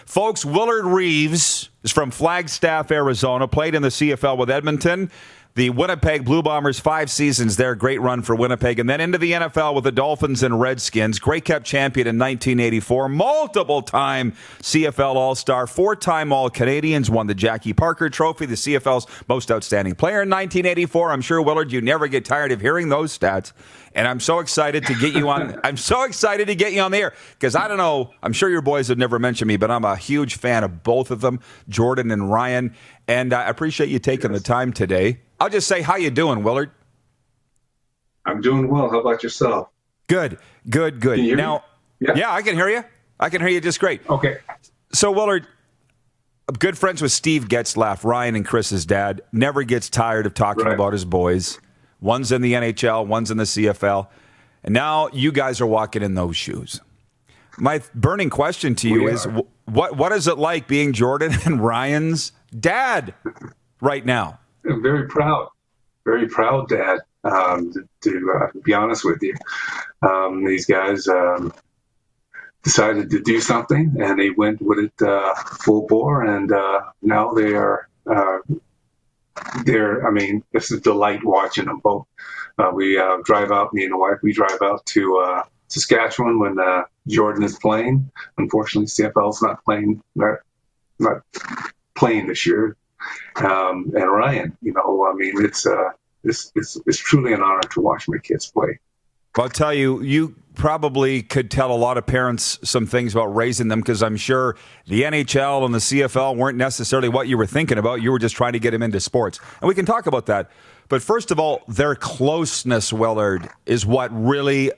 Folks, Willard Reaves is from Flagstaff, Arizona, played in the CFL with Edmonton. The Winnipeg Blue Bombers, 5 seasons there. Great run for Winnipeg. And then into the NFL with the Dolphins and Redskins. Grey Cup champion in 1984. Multiple-time CFL All-Star. 4-time All-Canadians. Won the Jackie Parker Trophy, the CFL's most outstanding player in 1984. I'm sure, Willard, you never get tired of hearing those stats. And I'm so excited to get you on. I'm so excited to get you on the air because I don't know. I'm sure your boys have never mentioned me, but I'm a huge fan of both of them, Jordan and Ryan. And I appreciate you taking the time today. I'll just say, how you doing, Willard? I'm doing well. How about yourself? Good. Can you hear Now, me? yeah, I can hear you. I can hear you just great. Okay. So, Willard, I'm good friends with Steve Getzlaff, Ryan and Chris's dad. Never gets tired of talking about his boys. One's in the NHL, one's in the CFL. And now you guys are walking in those shoes. My burning question to you is, what is it like being Jordan and Ryan's dad right now? I'm very proud, Dad, to be honest with you. These guys decided to do something, and they went with it full bore, and now they are it's a delight watching them both. We drive out, me and the wife, we drive out to Saskatchewan when Jordan is playing. Unfortunately, CFL's not playing this year. And Ryan, it's truly an honor to watch my kids play. I'll tell you, you probably could tell a lot of parents some things about raising them because I'm sure the NHL and the CFL weren't necessarily what you were thinking about. You were just trying to get them into sports. And we can talk about that. But first of all, their closeness, Willard, is what really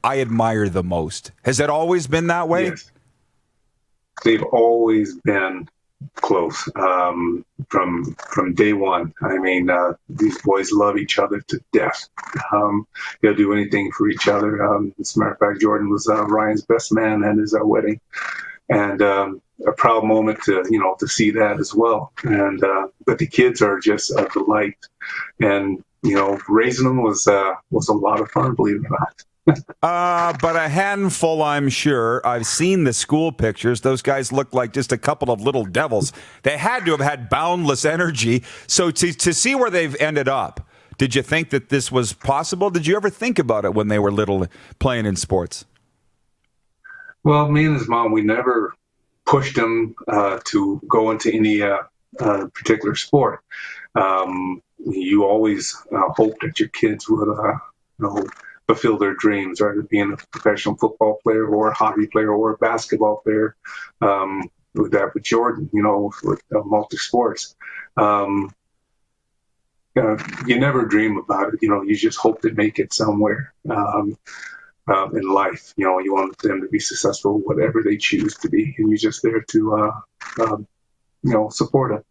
I admire the most. Has it always been that way? Yes. They've always been close from day one. These boys love each other to death. They'll do anything for each other. As a matter of fact, Jordan was Ryan's best man at his wedding, and a proud moment to see that as well. And but the kids are just a delight, and raising them was a lot of fun, believe it or not. But a handful, I'm sure. I've seen the school pictures. Those guys look like just a couple of little devils. They had to have had boundless energy. So to see where they've ended up, did you think that this was possible? Did you ever think about it when they were little playing in sports? Well, me and his mom, we never pushed them to go into any particular sport. You always hope that your kids would, fulfill their dreams, either being a professional football player or a hockey player or a basketball player. With Jordan, with multi-sports. You never dream about it. You just hope to make it somewhere in life. You want them to be successful, whatever they choose to be, and you're just there to, support it.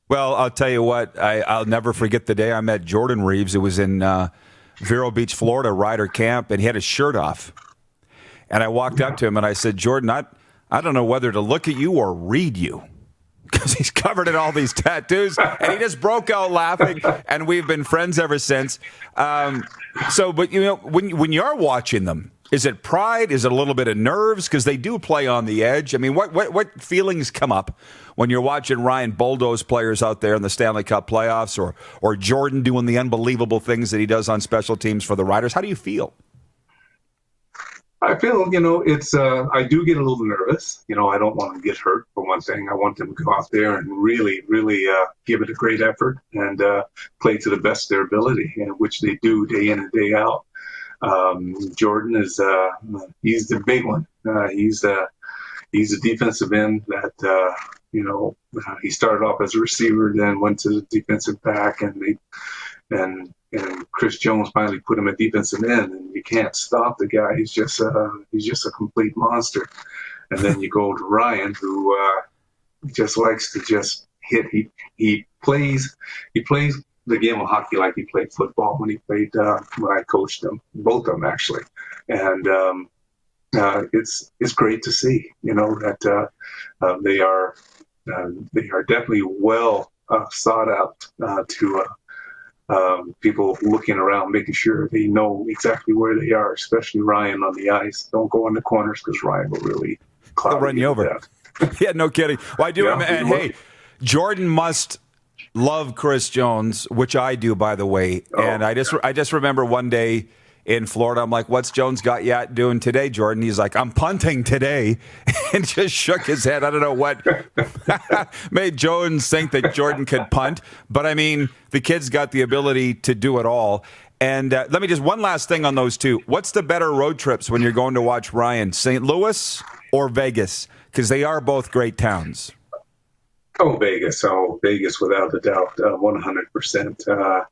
Well, I'll tell you what, I'll never forget the day I met Jordan Reaves. It was in Vero Beach, Florida, Ryder Camp, and he had his shirt off. And I walked up to him and I said, Jordan, I don't know whether to look at you or read you because he's covered in all these tattoos. And he just broke out laughing, and we've been friends ever since. But when you're watching them, is it pride? Is it a little bit of nerves? Because they do play on the edge. I mean, what feelings come up when you're watching Ryan bulldoze players out there in the Stanley Cup playoffs, or Jordan doing the unbelievable things that he does on special teams for the Riders? How do you feel? I feel, it's, I do get a little nervous. I don't want them to get hurt, for one thing. I want them to go out there and really, really give it a great effort and play to the best of their ability, which they do day in and day out. Jordan is, he's the big one. He's a defensive end that, he started off as a receiver, then went to the defensive back, and Chris Jones finally put him at defensive end, and you can't stop the guy. He's just a complete monster. And then you go to Ryan, who just likes to just hit. He plays the game of hockey like he played football when I coached them, both of them actually. And it's great to see, that they are definitely well sought out to people looking around, making sure they know exactly where they are, especially Ryan on the ice. Don't go in the corners because Ryan will really He'll run you over. Yeah, no kidding. Well, I do. Yeah, And hey, Jordan must love Chris Jones, which I do, by the way. And I just remember one day in Florida, I'm like, "What's Jones got you at doing today, Jordan?" He's like, "I'm punting today," and just shook his head. I don't know what made Jones think that Jordan could punt, but I mean, the kid's got the ability to do it all. And let me just one last thing on those two. What's the better road trips when you're going to watch Ryan, St. Louis or Vegas? Because they are both great towns. Oh, Vegas. Oh, Vegas, without a doubt, 100%.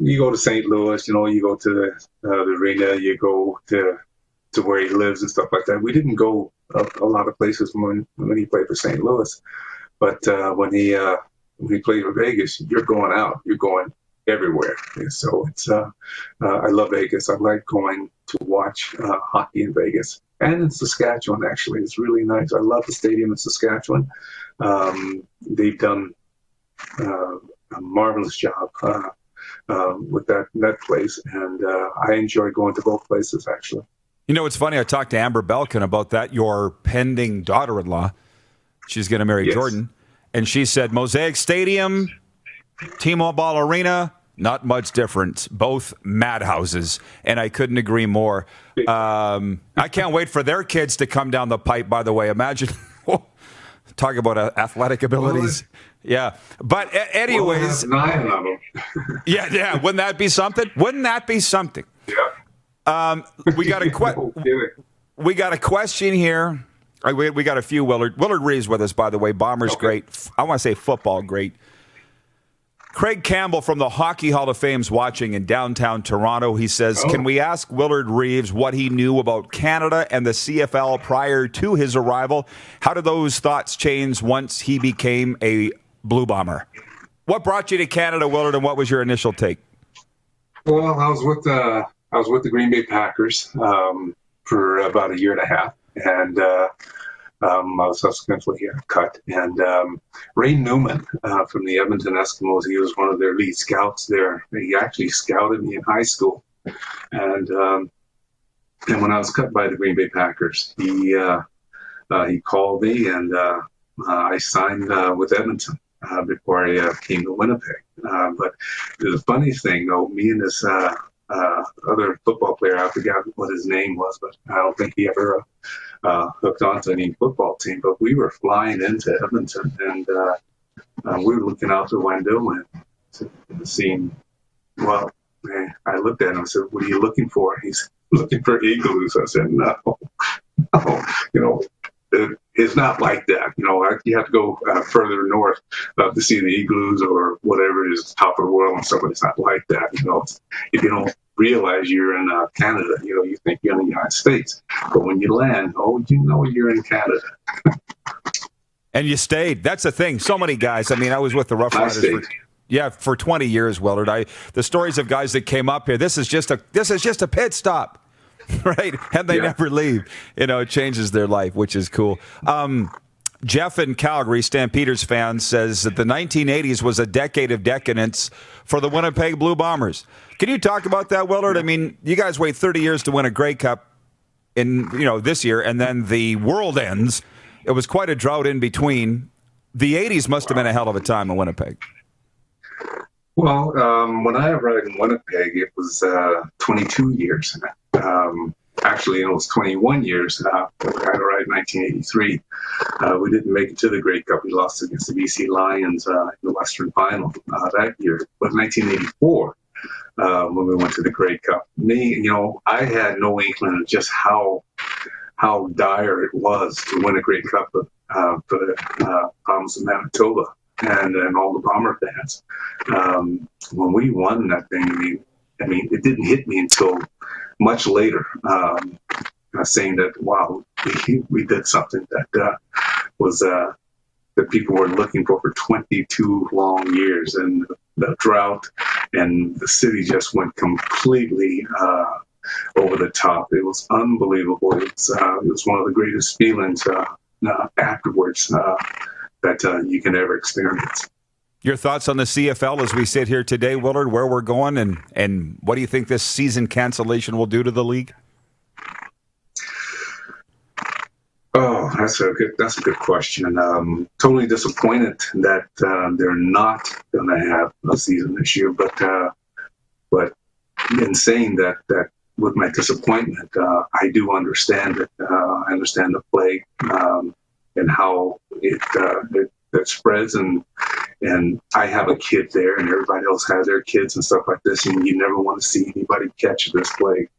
You go to St. Louis, you go to the arena, you go to where he lives and stuff like that. We didn't go a lot of places when he played for St. Louis, but when he played for Vegas, you're going out, you're going everywhere. And so it's I love Vegas. I like going to watch hockey in Vegas and in Saskatchewan. Actually, it's really nice. I love the stadium in Saskatchewan. They've done a marvelous job with that place, and I enjoy going to both places, actually. You know, it's funny. I talked to Amber Belkin about that, your pending daughter-in-law. She's going to marry Yes. Jordan. And she said, Mosaic Stadium, T-Mobile Arena, not much difference. Both madhouses. And I couldn't agree more. I can't wait for their kids to come down the pipe, by the way. Imagine, talk about athletic abilities. Yeah. But anyways. We'll have 9 of them. Yeah. Wouldn't that be something? Yeah. We got a question here. We got a few. Willard Reaves with us, by the way. Bombers great. I want to say football great. Craig Campbell from the Hockey Hall of Fame's watching in downtown Toronto. He says, Can we ask Willard Reaves what he knew about Canada and the CFL prior to his arrival? How did those thoughts change once he became a Blue Bomber? What brought you to Canada, Willard, and what was your initial take? Well, I was with the Green Bay Packers for about a year and a half, and I was subsequently cut. And Ray Newman from the Edmonton Eskimos, he was one of their lead scouts there. He actually scouted me in high school, and when I was cut by the Green Bay Packers, he called me, and I signed with Edmonton before I came to Winnipeg. But the funny thing, though, me and this other football player, I forgot what his name was, but I don't think he ever hooked onto any football team. But we were flying into Edmonton, and we were looking out the window and seeing, well, man, I looked at him and said, "What are you looking for?" He's looking for igloos. I said, no, it's not like that. You have to go further north to see the igloos or whatever is top of the world and stuff. It's not like that. If you don't realize you're in Canada, you think you're in the United States. But when you land, you're in Canada. And you stayed. That's the thing. So many guys. I mean, I was with the Rough Riders for 20 years, Willard. The stories of guys that came up here. This is just a pit stop. Right, and they never leave. It changes their life, which is cool. Jeff in Calgary, Stampeders fan, says that the 1980s was a decade of decadence for the Winnipeg Blue Bombers. Can you talk about that, Willard? I mean, you guys wait 30 years to win a Grey Cup in this year, and then the world ends. It was quite a drought in between. The 80s must have been a hell of a time in Winnipeg. Well, when I arrived in Winnipeg, it was 22 years. Actually, it was 21 years. I arrived in 1983. We didn't make it to the Grey Cup. We lost against the BC Lions in the Western Final that year. But 1984, when we went to the Grey Cup, I had no inkling of just how dire it was to win a Grey Cup for the Province of Manitoba and all the Bomber fans. When we won that thing, I mean, it didn't hit me until much later, saying that, wow, we did something that was that people were looking for 22 long years, and the drought and the city just went completely over the top. It was unbelievable. It was one of the greatest feelings afterwards that you can ever experience. Your thoughts on the CFL as we sit here today, Willard, where we're going, and what do you think this season cancellation will do to the league? Oh, That's a good question. Totally disappointed that they're not going to have a season this year. But in saying that with my disappointment, I do understand it. I understand the plague and how it spreads, and I have a kid there, and everybody else has their kids and stuff like this, and you never want to see anybody catch this plague.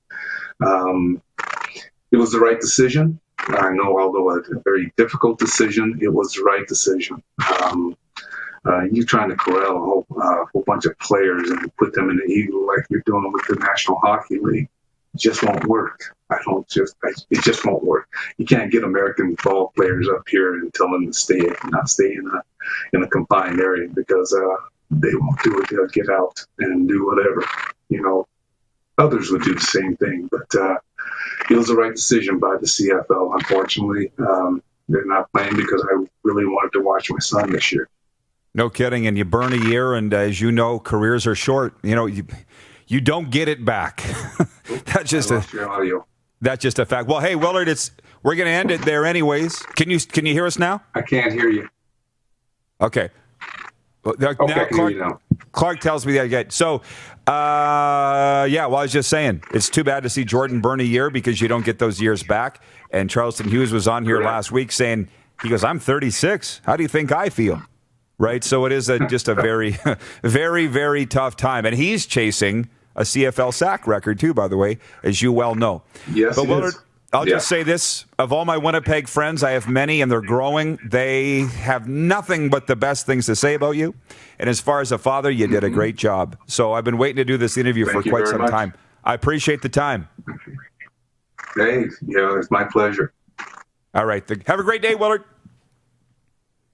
It was the right decision. I know, although a very difficult decision, it was the right decision. You're trying to corral a whole bunch of players and put them in the Eagle like you're doing with the National Hockey League. It just won't work. It just won't work. You can't get American ball players up here and tell them to stay, not stay in a confined area, because they won't do it. They'll get out and do whatever. Others would do the same thing, but it was the right decision by the CFL. Unfortunately, they're not playing because I really wanted to watch my son this year. No kidding, and you burn a year, and as you know, careers are short. You don't get it back. That's just a fact. Well, hey, Willard, we're going to end it there anyways. Can you hear us now? I can't hear you. Okay. Now, Clark tells me that again. So, I was just saying, it's too bad to see Jordan burn a year because you don't get those years back. And Charleston Hughes was on here last week saying, he goes, I'm 36. How do you think I feel? Right? So it is just a very, very, very tough time. And he's chasing a CFL sack record too, by the way, as you well know. Yes, but Willard, I'll just say this. Of all my Winnipeg friends, I have many, and they're growing. They have nothing but the best things to say about you. And as far as a father, you did a great job. So I've been waiting to do this interview for quite some time. I appreciate the time. Hey, it's my pleasure. All right. Have a great day, Willard.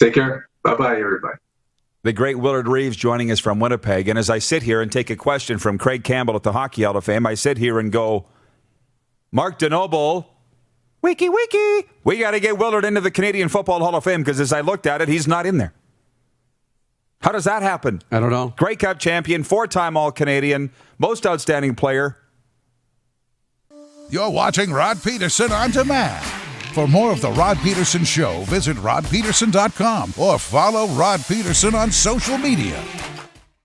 Take care. Bye-bye, everybody. The great Willard Reaves joining us from Winnipeg. And as I sit here and take a question from Craig Campbell at the Hockey Hall of Fame, I sit here and go, Mark DeNoble, wiki. We got to get Willard into the Canadian Football Hall of Fame, because as I looked at it, he's not in there. How does that happen? I don't know. Grey Cup champion, 4-time All-Canadian, most outstanding player. You're watching Rod Pedersen on demand. For more of The Rod Pedersen Show, visit rodpedersen.com or follow Rod Pedersen on social media.